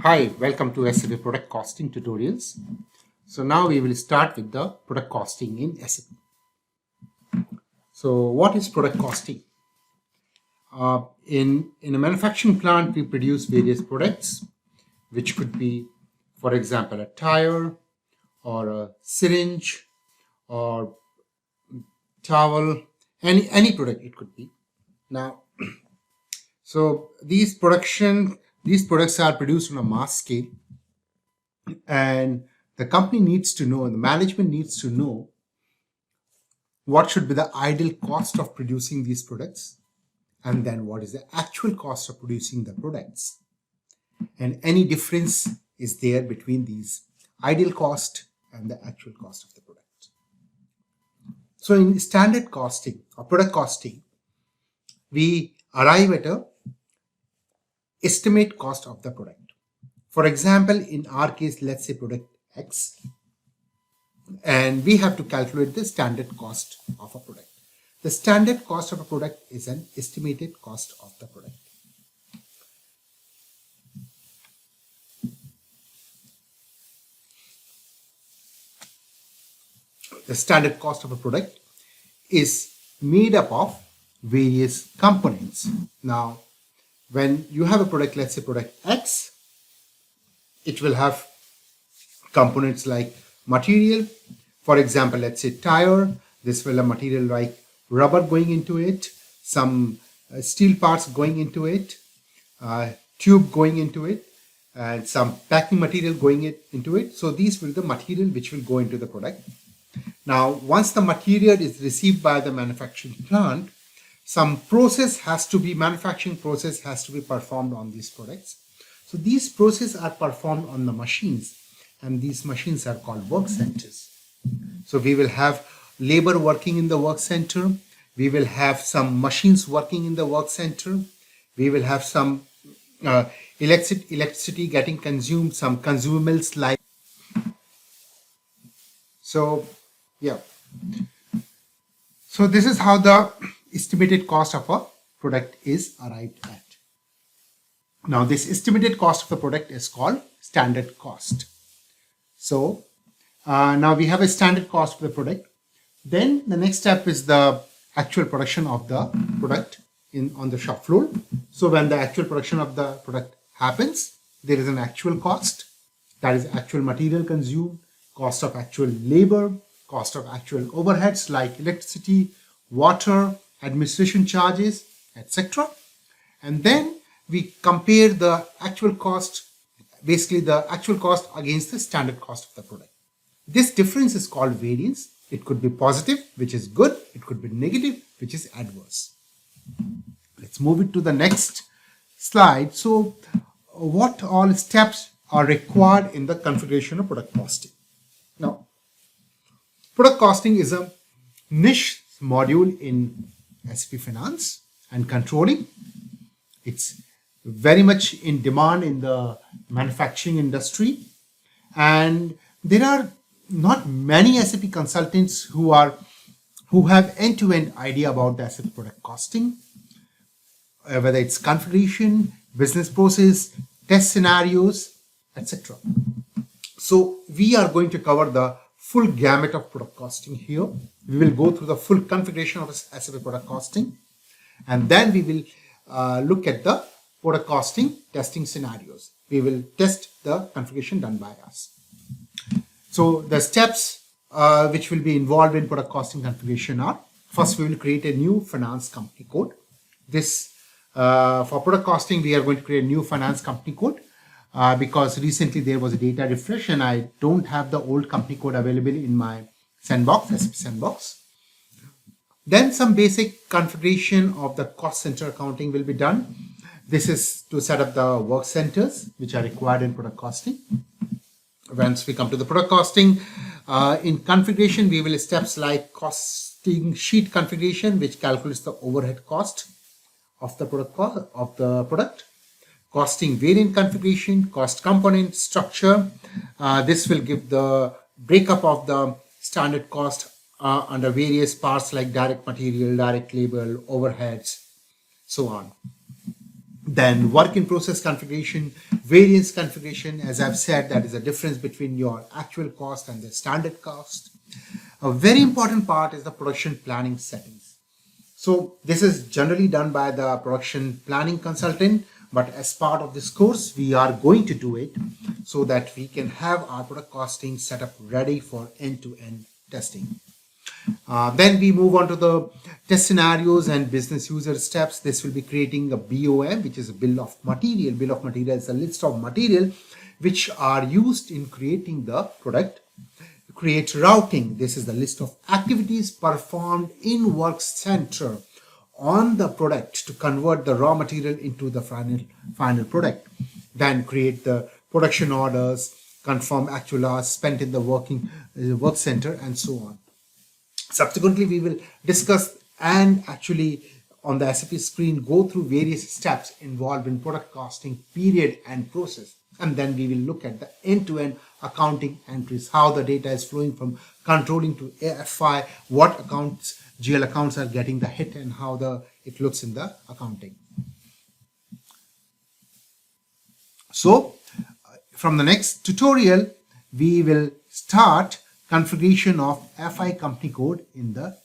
Hi, welcome to SAP Product Costing Tutorials. So now we will start with the product costing in SAP. So what is product costing? In a manufacturing plant, we produce various products, which could be, for example, a tire or a syringe or towel, any product it could be. Now, so these products are produced on a mass scale, and the company needs to know, and the management needs to know what should be the ideal cost of producing these products, and then what is the actual cost of producing the products, and any difference is there between these ideal cost and the actual cost of the product. So in standard costing or product costing, we arrive at a estimate cost of the product. For example, in our case, let's say product X, and we have to calculate the standard cost of a product. The standard cost of a product is an estimated cost of the product. The standard cost of a product is made up of various components. Now, when you have a product, let's say product X, it will have components like material. For example, let's say tire. This will have material like rubber going into it, some steel parts going into it, tube going into it, and some packing material going into it. So these will be the material which will go into the product. Now, once the material is received by the manufacturing plant, some manufacturing process has to be performed on these products. So these processes are performed on the machines, and these machines are called work centers. So we will have labor working in the work center. We will have some machines working in the work center. We will have some electricity getting consumed, some consumables like. So, yeah. So this is how the estimated cost of a product is arrived at. Now, this estimated cost of the product is called standard cost. So now we have a standard cost of the product. Then the next step is the actual production of the product on the shop floor. So when the actual production of the product happens, there is an actual cost, that is actual material consumed, cost of actual labor, cost of actual overheads like electricity, water, administration charges, etc. And then we compare the actual cost, basically the actual cost against the standard cost of the product. This difference is called variance. It could be positive, which is good. It could be negative, which is adverse. Let's move it to the next slide. So what all steps are required in the configuration of product costing? Now, product costing is a niche module in SAP Finance and Controlling. It's very much in demand in the manufacturing industry, and there are not many SAP consultants who have end-to-end idea about the SAP product costing, whether it's configuration, business process, test scenarios, etc. So we are going to cover the full gamut of product costing here. We will go through the full configuration of SAP product costing, and then we will look at the product costing testing scenarios. We will test the configuration done by us. So the steps which will be involved in product costing configuration are: first, we will create a new finance company code. This for product costing, we are going to create a new finance company code because recently there was a data refresh and I don't have the old company code available in my sandbox, SAP sandbox. Then some basic configuration of the cost center accounting will be done. This is to set up the work centers which are required in product costing. Once we come to the product costing, in configuration, we will steps like costing sheet configuration, which calculates the overhead cost of the product, costing variant configuration, cost component structure. This will give the breakup of the standard cost under various parts like direct material, direct labor, overheads, so on. Then work in process configuration, variance configuration. As I've said, that is the difference between your actual cost and the standard cost. A very important part is the production planning settings. So this is generally done by the production planning consultant, but as part of this course, we are going to do it so that we can have our product costing set up ready for end-to-end testing. Then we move on to the test scenarios and business user steps. This will be creating a BOM, which is a bill of material. Bill of material is a list of material which are used in creating the product. Create routing. This is the list of activities performed in work center on the product to convert the raw material into the final product. Then create the production orders, confirm actual hours spent in the work center, and so on. Subsequently, we will discuss and actually on the SAP screen go through various steps involved in product costing period and process. And then we will look at the end-to-end accounting entries, how the data is flowing from controlling to FI, what accounts, GL accounts are getting the hit, and how it looks in the accounting. So from the next tutorial, we will start configuration of FI company code in the